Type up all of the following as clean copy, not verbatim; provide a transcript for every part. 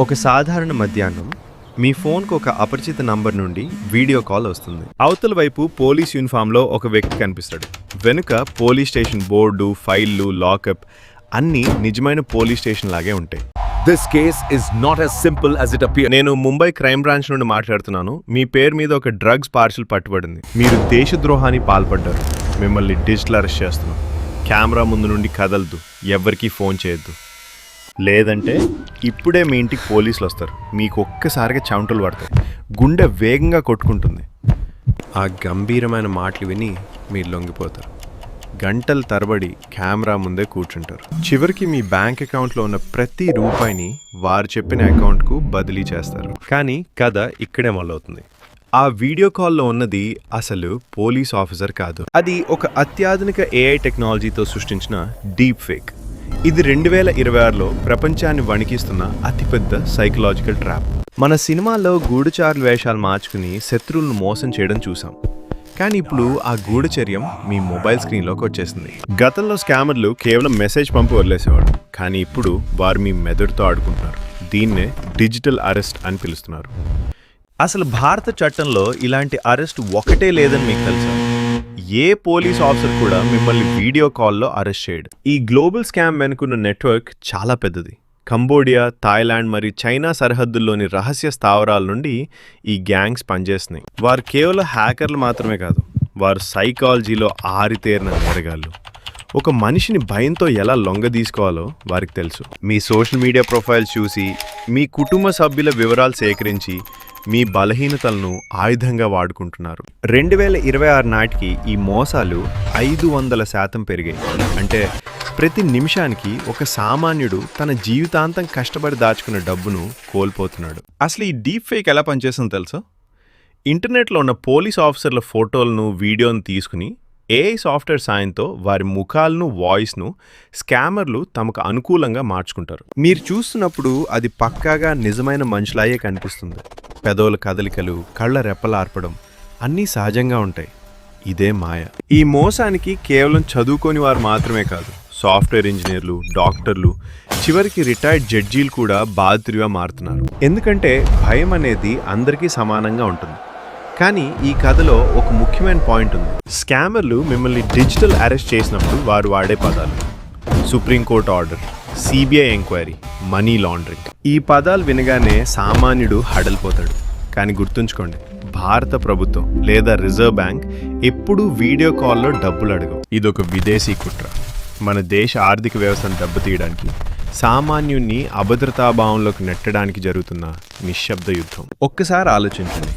ఒక సాధారణ మధ్యాహ్నం మీ ఫోన్కు ఒక అపరిచిత నంబర్ నుండి వీడియో కాల్ వస్తుంది. అవతల వైపు పోలీస్ యూనిఫామ్లో ఒక వ్యక్తి కనిపిస్తాడు. వెనుక పోలీస్ స్టేషన్ బోర్డు, ఫైళ్లు, లాకప్ అన్నీ నిజమైన పోలీస్ స్టేషన్ లాగే ఉంటాయి. This case is not as simple as it appears. నేను ముంబై క్రైమ్ బ్రాంచ్ నుండి మాట్లాడుతున్నాను. మీ పేరు మీద ఒక డ్రగ్స్ పార్సల్ పట్టుబడింది. మీరు దేశద్రోహానికి పాల్పడ్డారు. మిమ్మల్ని డిజిటల్ అరెస్ట్ చేస్తున్నాం. కెమెరా ముందు నుండి కదలదు, ఎవ్వరికీ ఫోన్ చేయొద్దు, లేదంటే ఇప్పుడే మీ ఇంటికి పోలీసులు వస్తారు. మీకు ఒక్కసారిగా చెమటలు పడతాయి, గుండె వేగంగా కొట్టుకుంటుంది. ఆ గంభీరమైన మాటలు విని మీరు లొంగిపోతారు. గంటల తరబడి కెమెరా ముందే కూర్చుంటారు. చివరికి మీ బ్యాంక్ అకౌంట్లో ఉన్న ప్రతి రూపాయిని వారు చెప్పిన అకౌంట్కు బదిలీ చేస్తారు. కానీ కథ ఇక్కడే మొదలవుతుంది. ఆ వీడియో కాల్లో ఉన్నది అసలు పోలీస్ ఆఫీసర్ కాదు. అది ఒక అత్యాధునిక ఏఐ టెక్నాలజీతో సృష్టించిన డీప్ ఫేక్. ఇది 2026లో ప్రపంచాన్ని వణికిస్తున్న అతిపెద్ద సైకలాజికల్ ట్రాప్. మన సినిమాల్లో గూఢచారుల వేషాలు మార్చుకుని శత్రువులను మోసం చేయడం చూసాం. కానీ ఇప్పుడు ఆ గూఢచర్యం మీ మొబైల్ స్క్రీన్లోకి వచ్చేసింది. గతంలో స్కామర్లు కేవలం మెసేజ్ పంపి వదిలేసేవాడు. కానీ ఇప్పుడు వారు మీ మెదడుతో ఆడుకుంటున్నారు. దీన్నే డిజిటల్ అరెస్ట్ అని పిలుస్తున్నారు. అసలు భారత చట్టంలో ఇలాంటి అరెస్ట్ ఒకటే లేదని మీకు తెలుసా? ఏ పోలీస్ ఆఫీసర్ కూడా మిమ్మల్ని వీడియో కాల్లో అరెస్ట్ చేయడు. ఈ గ్లోబల్ స్కామ్ వెనుకున్న నెట్వర్క్ చాలా పెద్దది. కంబోడియా, థాయిలాండ్ మరియు చైనా సరిహద్దుల్లోని రహస్య స్థావరాల నుండి ఈ గ్యాంగ్స్ పనిచేస్తున్నాయి. వారు కేవలం హ్యాకర్లు మాత్రమే కాదు, వారు సైకాలజీలో ఆరితేరిన నేరగాళ్ళు. ఒక మనిషిని భయంతో ఎలా లొంగ తీసుకోవాలో వారికి తెలుసు. మీ సోషల్ మీడియా ప్రొఫైల్స్ చూసి, మీ కుటుంబ సభ్యుల వివరాలు సేకరించి మీ బలహీనతలను ఆయుధంగా వాడుకుంటున్నారు. 2026 నాటికి ఈ మోసాలు 500% పెరిగాయి. అంటే ప్రతి నిమిషానికి ఒక సామాన్యుడు తన జీవితాంతం కష్టపడి దాచుకున్న డబ్బును కోల్పోతున్నాడు. అసలు ఈ డీప్ ఫేక్ ఎలా పనిచేస్తుందో తెలుసా? ఇంటర్నెట్లో ఉన్న పోలీస్ ఆఫీసర్ల ఫోటోలను, వీడియోను తీసుకుని ఏఐ సాఫ్ట్వేర్ సాయంతో వారి ముఖాలను, వాయిస్ను స్కామర్లు తమకు అనుకూలంగా మార్చుకుంటారు. మీరు చూస్తున్నప్పుడు అది పక్కాగా నిజమైన మనుషులాయే కనిపిస్తుంది. పెదవుల కదలికలు, కళ్ళ రెప్పలార్పడం అన్నీ సహజంగా ఉంటాయి. ఇదే మాయ. ఈ మోసానికి కేవలం చదువుకోని వారు మాత్రమే కాదు, సాఫ్ట్వేర్ ఇంజనీర్లు, డాక్టర్లు, చివరికి రిటైర్డ్ జడ్జీలు కూడా బాధితులుగా మారుతున్నారు. ఎందుకంటే భయం అనేది అందరికీ సమానంగా ఉంటుంది. కానీ ఈ కథలో ఒక ముఖ్యమైన పాయింట్ ఉంది. స్కామర్లు మిమ్మల్ని డిజిటల్ అరెస్ట్ చేసినప్పుడు వారు వాడే పదాలు: supreme court order, CBI enquiry, money laundering. ఈ పదాలు వినగానే సామాన్యుడు హడలిపోతాడు. కానీ గుర్తుంచుకోండి, భారత ప్రభుత్వం లేదా రిజర్వ్ బ్యాంక్ ఎప్పుడూ వీడియో కాల్లో డబ్బులు అడగవు. ఇదొక విదేశీ కుట్ర. మన దేశ ఆర్థిక వ్యవస్థను దెబ్బతీయడానికి, సామాన్యుణ్ణి అభద్రతాభావంలోకి నెట్టడానికి జరుగుతున్న నిశ్శబ్ద యుద్ధం. ఒక్కసారి ఆలోచించండి.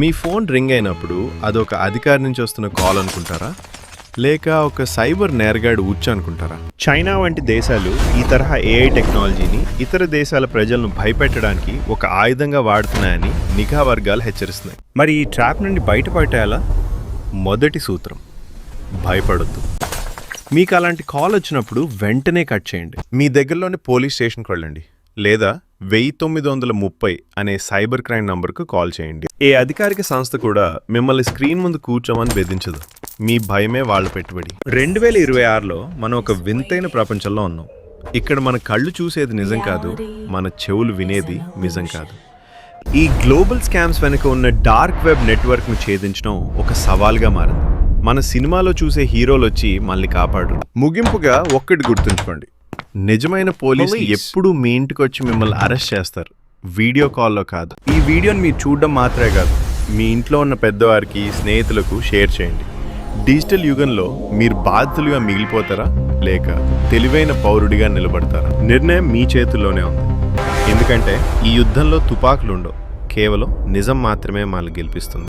మీ ఫోన్ రింగ్ అయినప్పుడు అదొక అధికారి నుంచి వస్తున్న కాల్ అనుకుంటారా, లేక ఒక సైబర్ నేరగాడు ఉచ్చు అనుకుంటారా? చైనా వంటి దేశాలు ఈ తరహా ఏఐ టెక్నాలజీని ఇతర దేశాల ప్రజలను భయపెట్టడానికి ఒక ఆయుధంగా వాడుతున్నాయని నిఘా వర్గాలు హెచ్చరిస్తున్నాయి. మరి ఈ ట్రాప్ నుండి బయటపడేలా మొదటి సూత్రం: భయపడొద్దు. మీకు అలాంటి కాల్ వచ్చినప్పుడు వెంటనే కట్ చేయండి. మీ దగ్గరలోని పోలీస్ స్టేషన్కి వెళ్ళండి, లేదా 1930 అనే సైబర్ క్రైమ్ నంబర్కు కాల్ చేయండి. ఏ అధికారిక సంస్థ కూడా మిమ్మల్ని స్క్రీన్ ముందు కూర్చోమని బెదిరించదు. మీ భయమే వాళ్ళ పెట్టుబడి. 2026లో మనం ఒక వింతైన ప్రపంచంలో ఉన్నాం. ఇక్కడ మన కళ్ళు చూసేది నిజం కాదు, మన చెవులు వినేది నిజం కాదు. ఈ గ్లోబల్ స్కామ్స్ వెనుక ఉన్న డార్క్ వెబ్ నెట్వర్క్ను ఛేదించడం ఒక సవాల్గా మారింది. మన సినిమాలో చూసే హీరోలు వచ్చి మనల్ని కాపాడు. ముగింపుగా ఒక్కటి గుర్తుంచుకోండి: నిజమైన పోలీసులు ఎప్పుడూ మీ ఇంటికి వచ్చి మిమ్మల్ని అరెస్ట్ చేస్తారు, వీడియో కాల్లో కాదు. ఈ వీడియోని మీరు చూడడం మాత్రమే కాదు, మీ ఇంట్లో ఉన్న పెద్దవారికి, స్నేహితులకు షేర్ చేయండి. డిజిటల్ యుగంలో మీరు బాధితులుగా మిగిలిపోతారా, లేక తెలివైన పౌరుడిగా నిలబడతారా? నిర్ణయం మీ చేతుల్లోనే ఉంది. ఎందుకంటే ఈ యుద్ధంలో తుపాకులు ఉండవు, కేవలం నిజం మాత్రమే మనల్ని గెలిపిస్తుంది.